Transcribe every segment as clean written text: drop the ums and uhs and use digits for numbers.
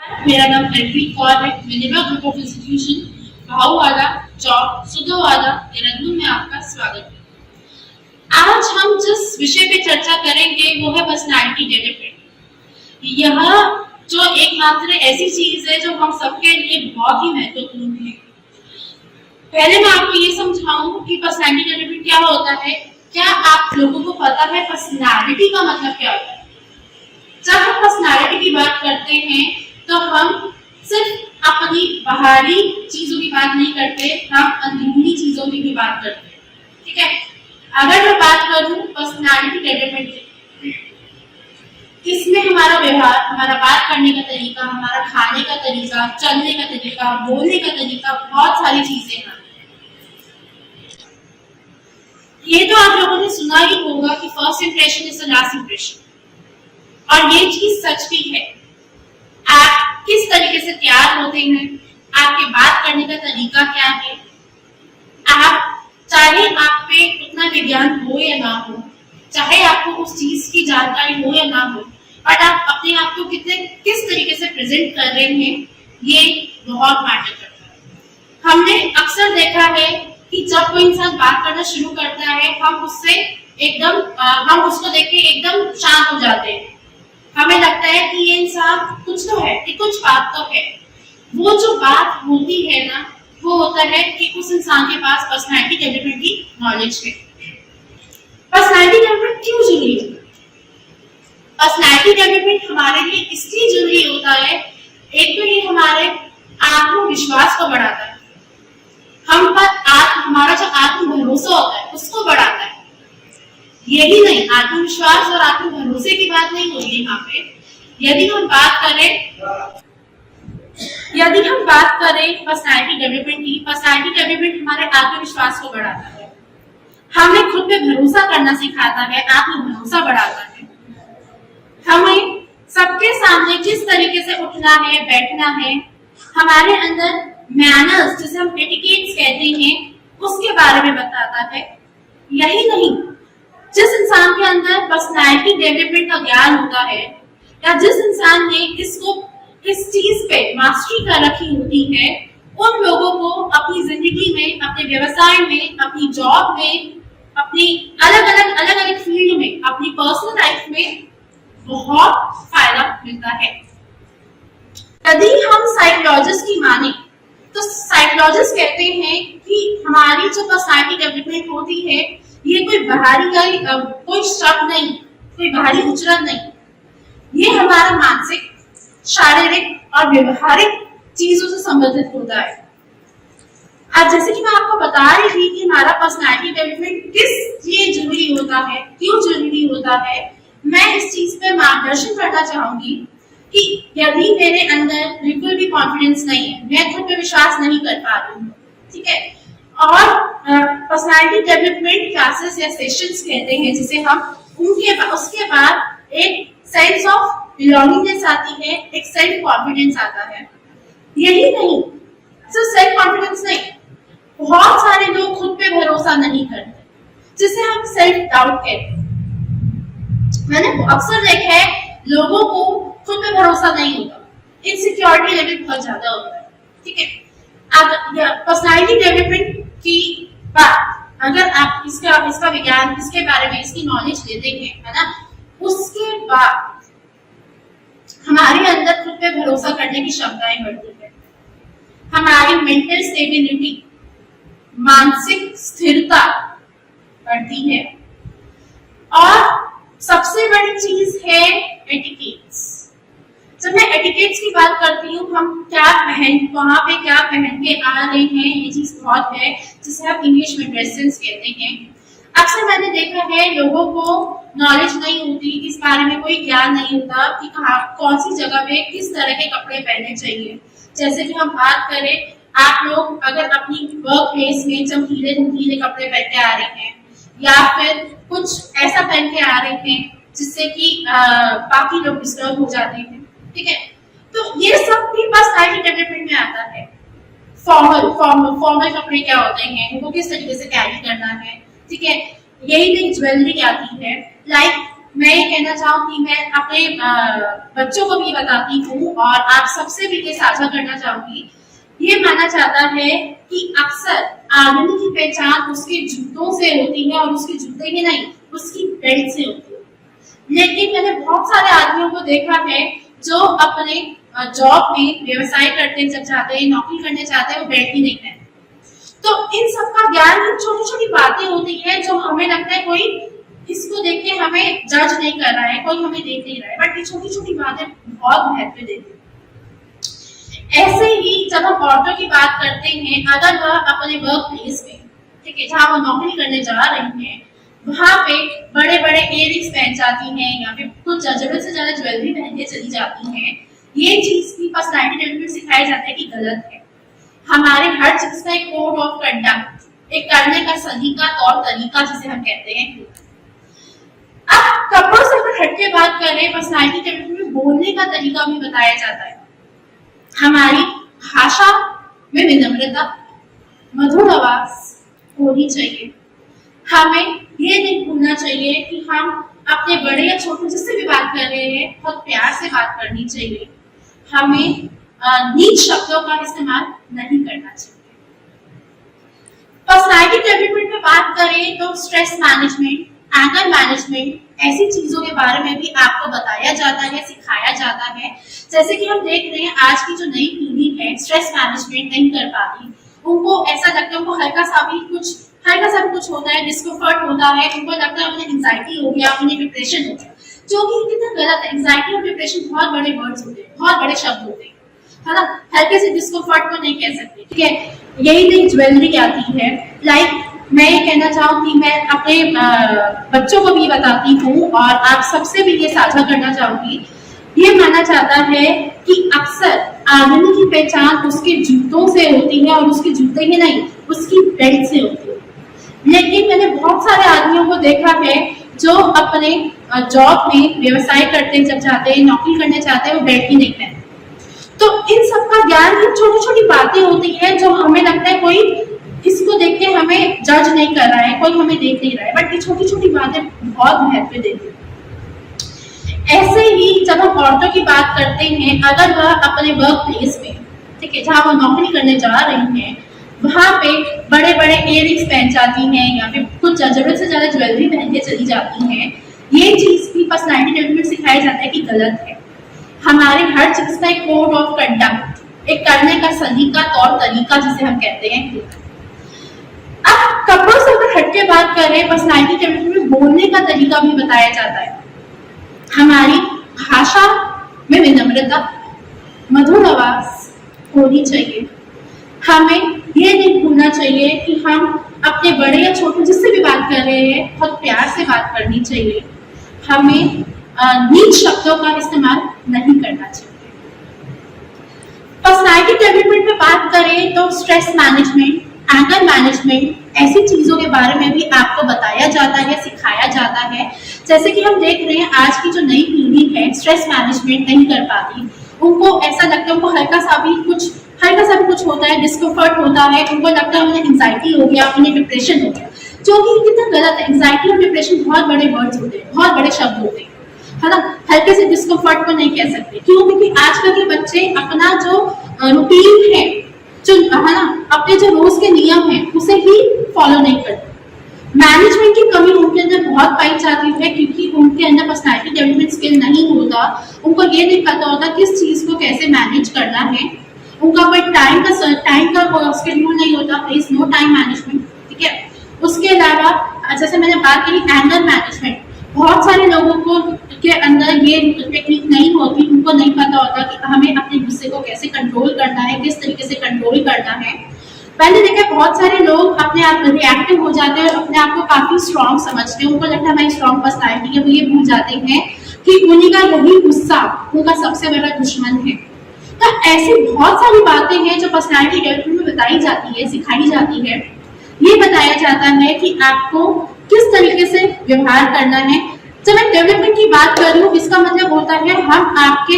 मेरा नाम एंट्री कौर है। मिनिमा group of institution Bhauwala Chowk Sudhowala Dehradun में आपका स्वागत है। आज हम जिस विषय पे चर्चा करेंगे वो है पर्सनैलिटी डेवलपमेंट। यह जो एकमात्र ऐसी चीज है जो हम सबके लिए बहुत ही महत्वपूर्ण है। पहले मैं आपको ये समझाऊं कि पर्सनैलिटी डेवलपमेंट क्या होता है। क्या आप लोगों को पता है पर्सनैलिटी का मतलब क्या होता है? जब हम पर्सनैलिटी की बात करते हैं तो हम सिर्फ अपनी बाहरी चीजों की बात नहीं करते, हम अंदरूनी चीजों की भी बात करते हैं। ठीक है, अगर मैं बात करूं पर्सनैलिटी डेवलपमेंट की, इसमें हमारा व्यवहार, हमारा बात करने का तरीका, हमारा खाने का तरीका, चलने का तरीका, बोलने का तरीका, बहुत सारी चीजें हैं। ये तो आप लोगों ने सुना ही होगा कि first impression is the last impression, और ये चीज सच भी है। आप किस तरीके से तैयार होते हैं, आपके बात करने का तरीका क्या है, आप चाहे आप पे उतना विज्ञान हो या ना हो, चाहे आपको उस चीज की जानकारी हो या ना हो, बट आप अपने आप को किस तरीके से प्रेजेंट कर रहे हैं, ये बहुत मैटर करता है। हमने अक्सर देखा है कि जब कोई इंसान बात करना शुरू करता है, हम उसको देख के एकदम शांत हो जाते हैं। हमें लगता है कि ये इंसान कुछ तो है, कि कुछ बात तो है। वो जो बात होती है ना, वो होता है कि उस इंसान के पास पर्सनैलिटी डेवलपमेंट की नॉलेज है। पर्सनैलिटी डेवलपमेंट क्यों जरूरी है? पर्सनैलिटी डेवलपमेंट हमारे लिए इसलिए जरूरी होता है, एक तो ये हमारे आत्मविश्वास को बढ़ाता है, हम पर हमारा जो आत्म भरोसा होता है उसको बढ़ाता है। यही नहीं, आत्मविश्वास और आत्म भरोसे की बात नहीं हो रही यहाँ पे। यदि हम बात करें पर्सनैलिटी डेवलपमेंट की, पर्सनैलिटी डेवलपमेंट हमारे आत्मविश्वास को बढ़ाता है, हमें खुद पे भरोसा करना सिखाता है, आत्म भरोसा बढ़ाता है। हमें सबके सामने किस तरीके से उठना है, बैठना है, हमारे अंदर मैनर्स जिसे हम एटिकेट्स कहते हैं, उसके बारे में बताता है। यही नहीं, जिस इंसान के अंदर पर्सनैलिटी डेवलपमेंट का ज्ञान होता है, या जिस इंसान ने इस चीज पे मास्टरी कर रखी होती है, उन लोगों को अपनी जिंदगी में, अपने व्यवसाय में, अपनी जॉब में, अपनी अलग अलग फील्ड में, अपनी पर्सनल लाइफ में बहुत फायदा मिलता है। यदि हम साइकोलॉजिस्ट की माने तो साइकोलॉजिस्ट कहते हैं कि हमारी जो पर्सनैलिटी डेवलपमेंट होती है, ये कोई बाहरी कोई शब्द नहीं, कोई बाहरी उच्चारण नहीं, ये हमारा मानसिक, शारीरिक और व्यवहारिक चीजों से संबंधित होता है। आज जैसे कि मैं आपको बता रही थी कि हमारा पर्सनैलिटी डेवलपमेंट किस लिए जरूरी होता है, क्यों जरूरी होता है, मैं इस चीज पे मार्गदर्शन करना चाहूंगी कि यदि मेरे अंदर बिल्कुल भी कॉन्फिडेंस नहीं है, मैं खुद पे विश्वास नहीं कर पा रही हूँ, ठीक है, और पर्सनैलिटी डेवलपमेंट क्लासेस या सेशंस कहते हैं जिसे हम, उसके बाद एक सेंस ऑफ बिलोंगिंगनेस आती है, एक सेल्फ कॉन्फिडेंस आता है। यही नहीं, सिर्फ सेल्फ कॉन्फिडेंस नहीं, बहुत सारे लोग खुद पे भरोसा नहीं करते, जिसे हम सेल्फ डाउट कहते हैं। मैंने अक्सर देखा है लोगों को खुद पे भरोसा नहीं होता, इनसिक्योरिटी लेवल बहुत ज्यादा होता है। ठीक है, पर्सनैलिटी डेवलपमेंट की बात अगर आप इसका विज्ञान, इसके बारे में इसकी नॉलेज लेते हैं, है ना, उसके बाद हमारे अंदर खुद पे भरोसा करने की क्षमताएं बढ़ती है, हमारी मेंटल स्टेबिलिटी, मानसिक स्थिरता बढ़ती है, और सबसे बड़ी चीज है एटिकेट्स। जब मैं एटिकेट्स की बात करती हूँ, हम वहां पे क्या पहन के आ रहे हैं, ये चीज बहुत है, जिसे हम इंग्लिश में ड्रेस सेंस कहते हैं। अक्सर मैंने देखा है लोगों को नॉलेज नहीं होती, इस बारे में कोई ज्ञान नहीं होता कि कौन सी जगह पे किस तरह के कपड़े पहनने चाहिए। जैसे कि हम बात करें, आप लोग अगर अपनी वर्क प्लेस में चमकीले कपड़े पहन के आ रहे हैं, या फिर कुछ ऐसा पहन के आ रहे हैं जिससे कि बाकी लोग डिस्टर्ब हो जाते हैं, ठीक है, तो ये सब भी पर्सनैलिटी डेवलपमेंट में आता है। फॉर्मल कपड़े क्या होते हैं, उनको किस तरीके से कैरी करना है, ठीक है, यही नहीं ज्वेलरी आती है, लाइक मैं ये कहना चाहूंगी, मैं अपने बच्चों को भी बताती हूँ और आप सबसे भी ये साझा करना चाहूंगी। ये माना जाता है कि अक्सर आदमी की पहचान उसके जूतों से होती है, और उसके जूते ही नहीं, उसकी बेल्ट से होती है। लेकिन मैंने बहुत सारे आदमियों को देखा है जो अपने जॉब में, व्यवसाय करते जब जाते हैं, नौकरी करने जाते हैं, वो बेल्ट ही नहीं पहनते। तो इन सब का ज्ञान, छोटी छोटी बातें होती है जो हमें लगता है कोई इसको देख के हमें जज नहीं कर रहा है, कोई हमें देख नहीं रहा है, बट ये छोटी छोटी बातें बहुत महत्व देती है। ऐसे ही जब हम औरतों की बात करते हैं, अगर वह अपने वर्क प्लेस में, ठीक है, जहाँ वो नौकरी करने जा रही हैं, वहां पे बड़े बड़े इयररिंग्स पहन जाती हैं या फिर कुछ जरूरत से ज्यादा ज्वेलरी पहन के चली जाती हैं, ये चीज की पर्सनैलिटी डेवलपमेंट सिखाया जाता है कि गलत है। हमारे हर चीज का एक कोड ऑफ कंडक्ट, एक करने का सलीका, तौर तरीका जिसे हम कहते हैं। अब कपड़ों से अगर हटके बात करें, पर्सनैलिटी डेवलपमेंट में बोलने का तरीका भी बताया जाता है। हमारी भाषा में विनम्रता, मधुर आवाज होनी चाहिए। हमें ये नहीं भूलना चाहिए कि हम अपने बड़े या छोटे जिससे भी बात कर रहे हैं, बहुत प्यार से बात करनी चाहिए। हमें नीच शब्दों का इस्तेमाल नहीं करना चाहिए। पर्सनैलिटी डेवलपमेंट में बात करें तो स्ट्रेस मैनेजमेंट, एंगर मैनेजमेंट, ऐसी चीजों के बारे में भी आपको बताया जाता है, सिखाया जाता है। जैसे कि हम देख रहे हैं आज की जो नई पीढ़ी है, स्ट्रेस मैनेजमेंट नहीं कर पाती, उनको ऐसा लगता है, उनको हल्का सा भी कुछ होता है, डिस्कम्फर्ट होता है, उनको लगता है उन्हें एंजाइटी हो गया, उन्हें डिप्रेशन हो गया, जो कि कितना गलत है। एंजाइटी और डिप्रेशन बहुत बड़े वर्ड्स होते हैं, बहुत बड़े शब्द होते हैं, है ना। हल्के से डिस्कम्फर्ट को नहीं कह सकते, ठीक है। यही नहीं ज्वेलरी आती है। मैं ये कहना चाहूंगी, मैं अपने बच्चों को भी बताती हूँ और आप सबसे भी ये साझा करना चाहूंगी। ये माना जाता है कि अक्सर आदमी की पहचान उसके जूतों से होती है, और उसके जूते ही नहीं, उसकी बेल्ट से होती है। लेकिन मैंने बहुत सारे आदमियों को देखा है जो अपने जॉब में, व्यवसाय करते जब जाते हैं, नौकरी करने जाते हैं, वो बेल्ट ही नहीं पहनते। तो इन सब का ज्ञान, छोटी छोटी बातें होती है जो हमें लगता है कोई इसको देख के हमें जज नहीं कर रहा है, कोई हमें देख नहीं रहा है, बट ये छोटी छोटी बातें बहुत महत्व देती है। ऐसे ही जब हम औरतों की बात करते हैं, अगर वह अपने वर्क प्लेस में, ठीक है, जहाँ वो नौकरी करने जा रही हैं, वहां पे बड़े बड़े इयररिंग्स पहन जाती हैं या फिर कुछ जरूरत से ज्यादा ज्वेलरी पहन के चली जाती हैं, ये चीज की पर्सनैलिटी डेवलपमेंट सिखाया जाता है कि गलत है। हमारे हर चीज का एक कोड ऑफ कंडक्ट, एक करने का सलीका, तौर तरीका जिसे हम कहते हैं। अब कपड़ों से अगर हटके बात करें, पर्सनैलिटी डेवलपमेंट में बोलने का तरीका भी बताया जाता है। हमारी भाषा में विनम्रता, मधुर आवाज होनी चाहिए। हमें ये नहीं भूलना चाहिए कि हम अपने बड़े या छोटे जिससे भी बात कर रहे हैं, बहुत प्यार से बात करनी चाहिए। हमें नीच शब्दों का इस्तेमाल नहीं करना चाहिए। पर्सनैलिटी डेवलपमेंट में बात करें तो स्ट्रेस मैनेजमेंट, एंगर मैनेजमेंट, ऐसी चीजों के बारे में भी आपको बताया जाता है, सिखाया जाता है। जैसे कि हम देख रहे हैं आज की जो नई पीढ़ी है, स्ट्रेस मैनेजमेंट नहीं कर पाती, उनको ऐसा लगता है, उनको हल्का सा भी कुछ होता है, डिस्कम्फर्ट होता है, उनको लगता है उन्हें एंजाइटी हो गया, उन्हें डिप्रेशन हो गया, जो कि कितना गलत है। एंजाइटी और डिप्रेशन बहुत बड़े वर्ड्स होते हैं, बहुत बड़े शब्द होते हैं, है ना। हल्के से डिस्कम्फर्ट को नहीं कह सकते। क्यों? क्योंकि आजकल के बच्चे अपना जो रूटीन है, जो है ना, अपने जो रोज के नियम है, उसे ही फॉलो नहीं करते। मैनेजमेंट की कमी उनके अंदर बहुत पाई जाती है, क्योंकि उनके अंदर पर्सनैलिटी डेवलपमेंट स्किल नहीं होता। उनको ये नहीं पता होता किस चीज को कैसे मैनेज करना है। उनका कोई टाइम का शेड्यूल नहीं होता, there is no time management, ठीक है। उसके अलावा जैसे मैंने बात की एंगर मैनेजमेंट, बहुत सारे लोगों को के अंदर ये टेक्निक नहीं होती, उनको नहीं पता होता कि हमें अपने गुस्से को कैसे कंट्रोल करना है, किस तरीके से कंट्रोल करना है। पहले देखा बहुत सारे लोग अपने आप रिएक्टिव हो जाते हैं और अपने आप को काफी स्ट्रॉन्ग समझते हैं, उनको लगता है हमारी स्ट्रॉन्ग पर्सनैलिटी है। वो ये भूल जाते हैं कि उन्हीं का यही गुस्सा उनका सबसे बड़ा दुश्मन है। तो ऐसी बहुत सारी बातें हैं जो पर्सनैलिटी डेवलपमेंट में बताई जाती है, सिखाई जाती है। ये बताया जाता है कि आपको किस तरीके से व्यवहार करना है। जब मैं डेवलपमेंट की बात कर रही हूँ, इसका मतलब होता है हम आपके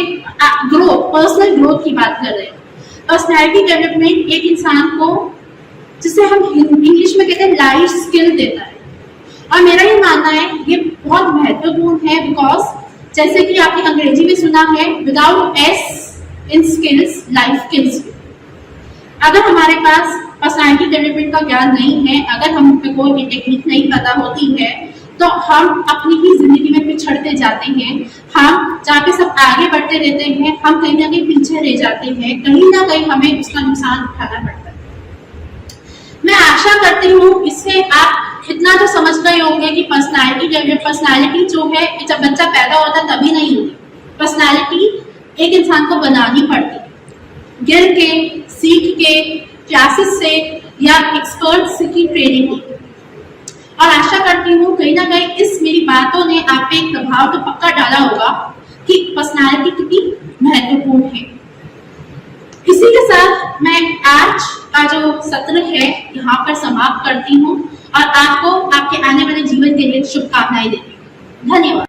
ग्रोथ, पर्सनल ग्रोथ की बात कर रहे हैं। पर्सनैलिटी डेवलपमेंट एक इंसान को, जिसे हम इंग्लिश में कहते हैं, लाइफ स्किल देता है। और मेरा ये मानना है ये बहुत महत्वपूर्ण है, बिकॉज जैसे कि आपने अंग्रेजी में सुना है, विदाउट एस इन स्किल्स लाइफ किल्स। अगर हमारे पास पर्सनालिटी डेवलपमेंट का ज्ञान नहीं है, अगर हम पे कोई टेक्निक नहीं पता होती है, तो हम अपनी ही जिंदगी में पिछड़ते जाते हैं। हम जहाँ पे सब आगे बढ़ते रहते हैं, हम कहीं ना कहीं पीछे रह जाते हैं, कहीं ना कहीं हमें उसका नुकसान उठाना पड़ता है। मैं आशा करती हूँ इससे आप इतना तो समझ गए होंगे कि पर्सनालिटी जो है, जब बच्चा पैदा होता है तभी नहीं होती। पर्सनालिटी एक इंसान को बनानी पड़ती है, गिर के, सीख के, क्लासेस से या एक्सपर्ट्स की ट्रेनिंग की। और आशा करती हूँ कहीं ना कहीं इस मेरी बातों ने आप पे एक प्रभाव तो पक्का डाला होगा कि पर्सनालिटी कितनी महत्वपूर्ण है। इसी के साथ मैं आज का जो सत्र है यहाँ पर समाप्त करती हूँ और आपको आपके आने वाले जीवन के लिए शुभकामनाएं देती हूँ। धन्यवाद।